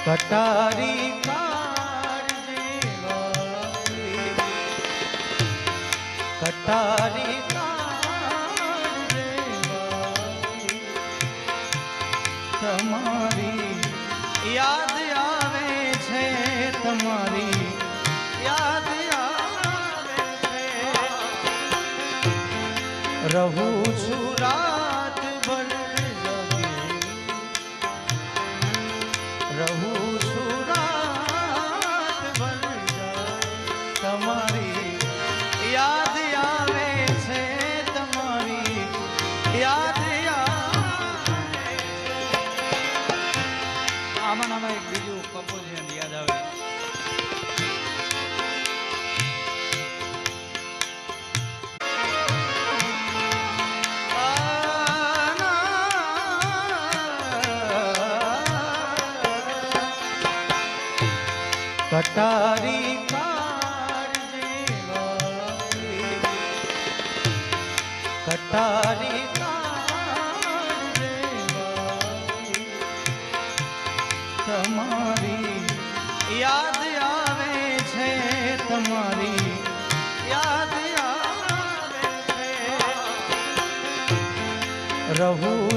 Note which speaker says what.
Speaker 1: કટારી કાળજે વાળી, કટારી કાળજે વાળી, તમારી યાદ આવે છે, તમારી યાદ આવે છે, રહું છું રાત ભર જાગી, રહું છું રાત ભર જાગી, તમારી યાદ આવે છે, તમારી યાદ આવે છે. આમાં નામાં એક બીજું કમ્પોઝિશન યાદ આવે. કટારી કાળજે વાળી, કટારી કાળજે વાળી, તમારી યાદ આવે છે, તમારી યાદ આવે છે, રહું